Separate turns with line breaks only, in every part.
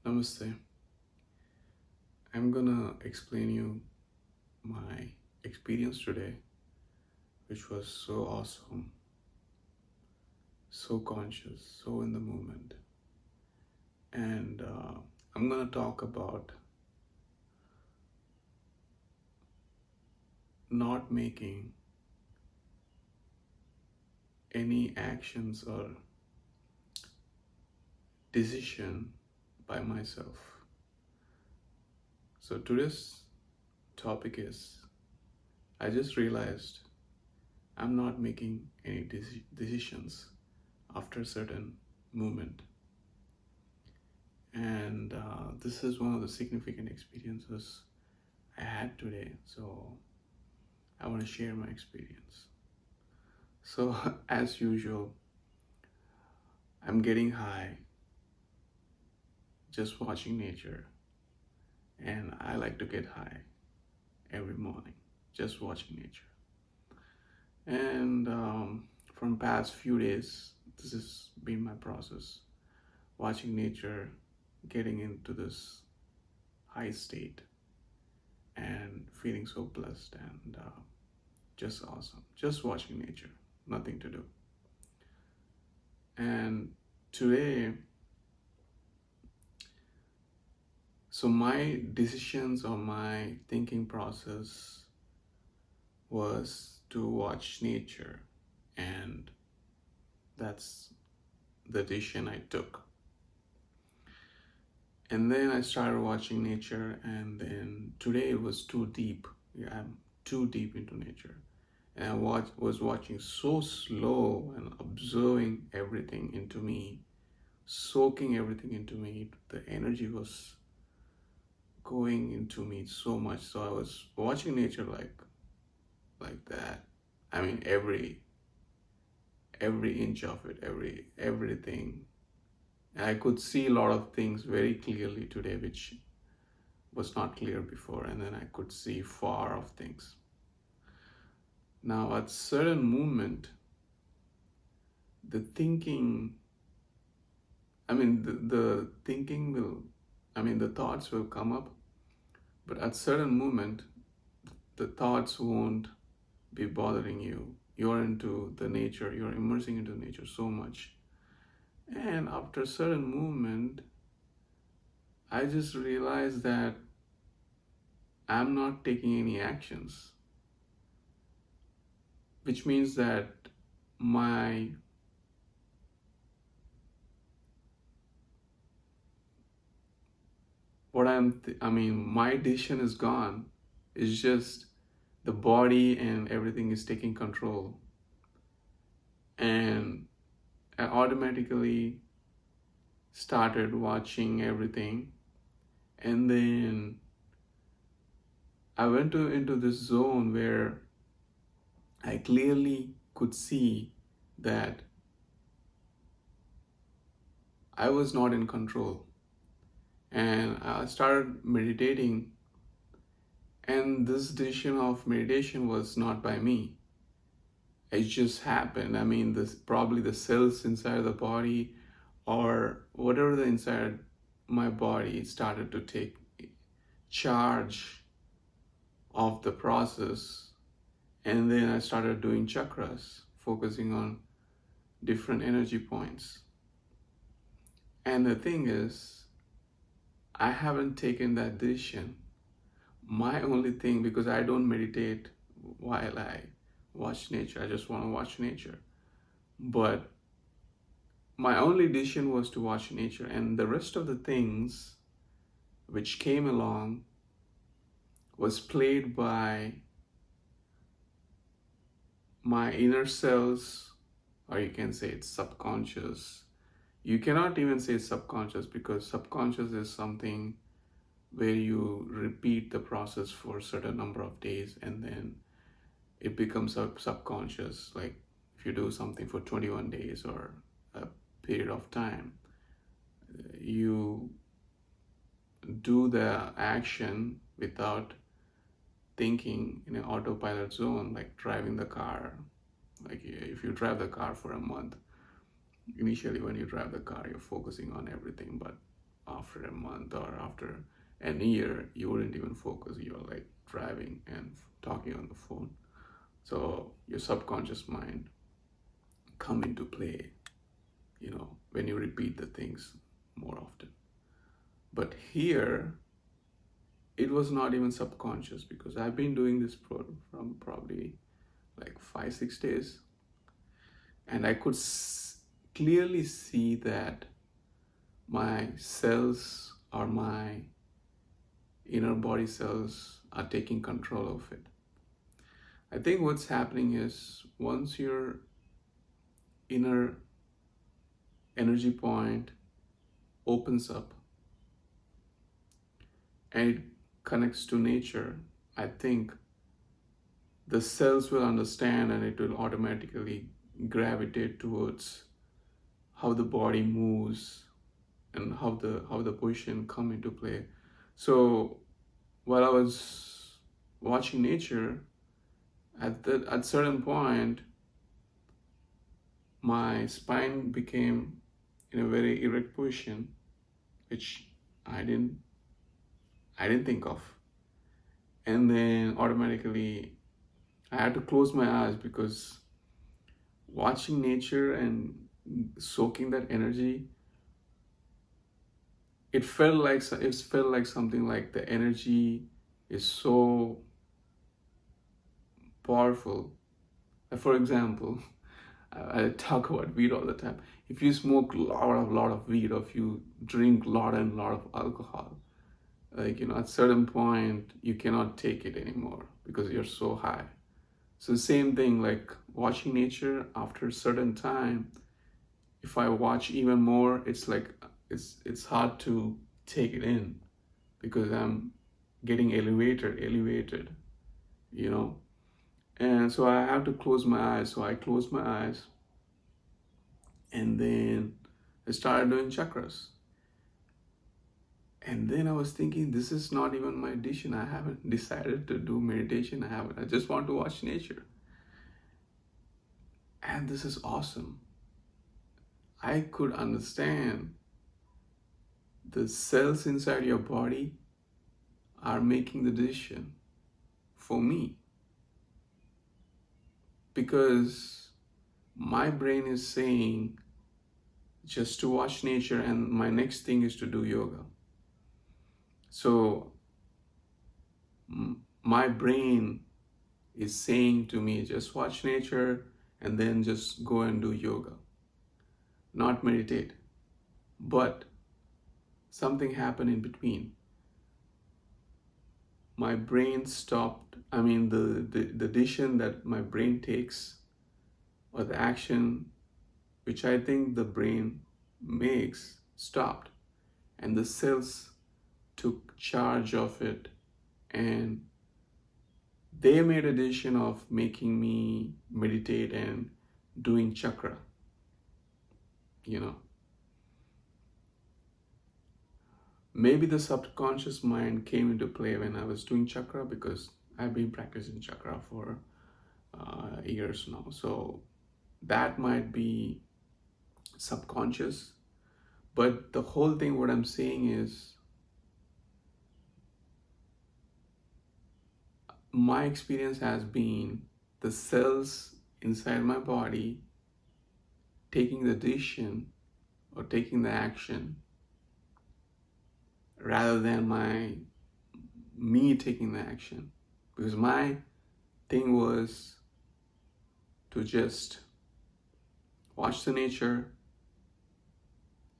Namaste. I'm gonna explain you my experience today, which was so awesome, so conscious, so in the moment. And I'm gonna talk about not making any actions or decision by myself. So today's topic is I just realized I'm not making any decisions after a certain moment. And this is one of the significant experiences I had today. So I want to share my experience. So, as usual, I'm getting high just watching nature. And I like to get high every morning just watching nature. And from past few days, this has been my process watching nature, getting into this high state and feeling so blessed and just awesome. Just watching nature, nothing to do. And today, so my decisions or my thinking process was to watch nature, and that's the decision I took. And then I started watching nature, and then today it was too deep. Yeah, I'm too deep into nature. And I was watching so slow and observing everything into me, soaking everything into me. The energy was going into me so much. So I was watching nature like that. I mean every inch of it, everything. And I could see a lot of things very clearly today, which was not clear before. And then I could see far of things. Now at certain moment, the thinking, the thinking will, the thoughts will come up, but at certain moment, the thoughts won't be bothering you. You're into the nature, you're immersing into nature so much. And after a certain movement, I just realized that I'm not taking any actions, which means that my my decision is gone. It's just the body and everything is taking control. And I automatically started watching everything. And then I went into this zone where I clearly could see that I was not in control. And I started meditating, and this decision of meditation was not by me. It just happened. This probably the cells inside the body or whatever the inside my body started to take charge of the process. And then I started doing chakras, focusing on different energy points. And the thing is, I haven't taken that decision. My only thing, because I don't meditate while I watch nature, I just want to watch nature. But my only decision was to watch nature, and the rest of the things which came along was played by my inner cells, or you can say it's subconscious. You cannot even say subconscious, because subconscious is something where you repeat the process for a certain number of days and then it becomes subconscious. Like if you do something for 21 days or a period of time, you do the action without thinking in an autopilot zone, like driving the car. Like if you drive the car for a month, initially when you drive the car, you're focusing on everything, but after a month or after an year, you wouldn't even focus. You're like driving and talking on the phone. So your subconscious mind come into play, when you repeat the things more often. But here, it was not even subconscious because I've been doing this from probably like 5, 6 days, and I could clearly see that my cells or my inner body cells are taking control of it. I think what's happening is once your inner energy point opens up and it connects to nature, I think the cells will understand and it will automatically gravitate towards how the body moves and how the position come into play. So while I was watching nature, at certain point, my spine became in a very erect position, which I didn't I didn't think of, and then automatically I had to close my eyes because watching nature and soaking that energy, it felt like something like the energy is so powerful. For example, I talk about weed all the time. If you smoke a lot of weed, or if you drink lot of alcohol, like at certain point you cannot take it anymore because you're so high. So same thing, like watching nature after a certain time, if I watch even more, it's like it's hard to take it in because I'm getting elevated, you know. And so I have to close my eyes. So I closed my eyes and then I started doing chakras. And then I was thinking, this is not even my decision. I haven't decided to do meditation. I just want to watch nature. And this is awesome. I could understand the cells inside your body are making the decision for me because my brain is saying just to watch nature, and my next thing is to do yoga. So my brain is saying to me, just watch nature and then just go and do yoga, not meditate. But something happened in between. My brain stopped. I mean, the decision that my brain takes, or the action which I think the brain makes, stopped. And the cells took charge of it, and they made a decision of making me meditate and doing chakra, you know. Maybe the subconscious mind came into play when I was doing chakra because I've been practicing chakra for years now. So that might be subconscious. But the whole thing, what I'm saying is, my experience has been the cells inside my body taking the decision or taking the action rather than me taking the action, because my thing was to just watch the nature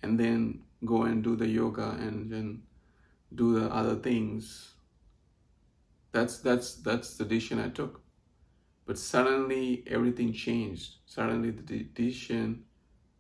and then go and do the yoga and then do the other things. That's the decision I took. But suddenly everything changed. Suddenly the decision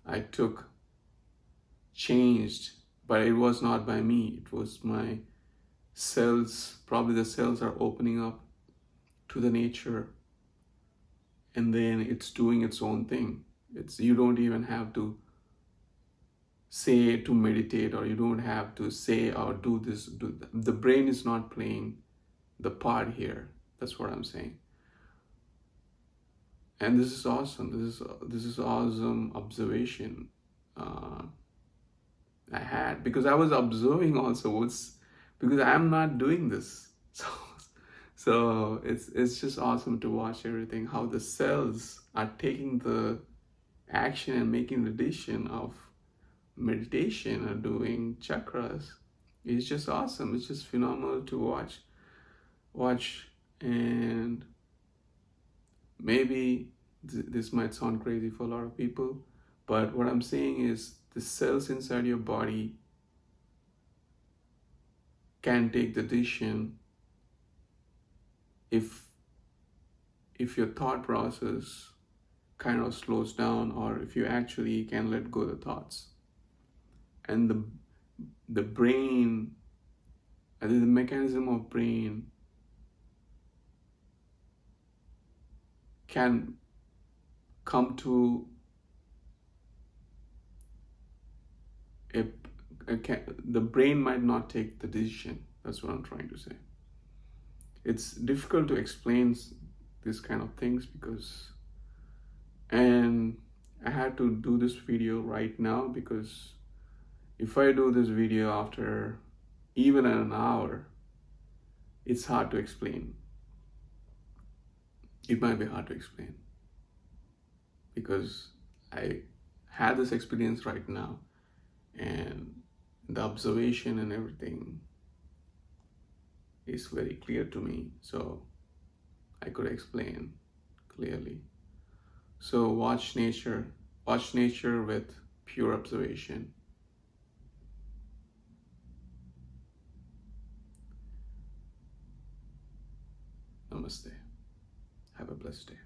I took changed, but it was not by me. It was my cells. Probably the cells are opening up to the nature, and then it's doing its own thing. You don't even have to say to meditate, or you don't have to say or do this. The brain is not playing the part here. That's what I'm saying. And this is awesome. This is awesome observation. I had, because I was observing also what's, because I'm not doing this. So it's just awesome to watch everything, how the cells are taking the action and making the decision of meditation or doing chakras. It's just awesome. It's just phenomenal to watch. And maybe this might sound crazy for a lot of people, but what I'm saying is the cells inside your body can take the decision if your thought process kind of slows down, or if you actually can let go of the thoughts. And the brain, the mechanism of brain can come to a, the brain might not take the decision. That's what I'm trying to say. It's difficult to explain these kind of things, because, and I had to do this video right now, because if I do this video after even an hour, it's hard to explain. It might be hard to explain, because I had this experience right now, and the observation and everything is very clear to me, so I could explain clearly. So watch nature with pure observation. Namaste. Have a blessed day.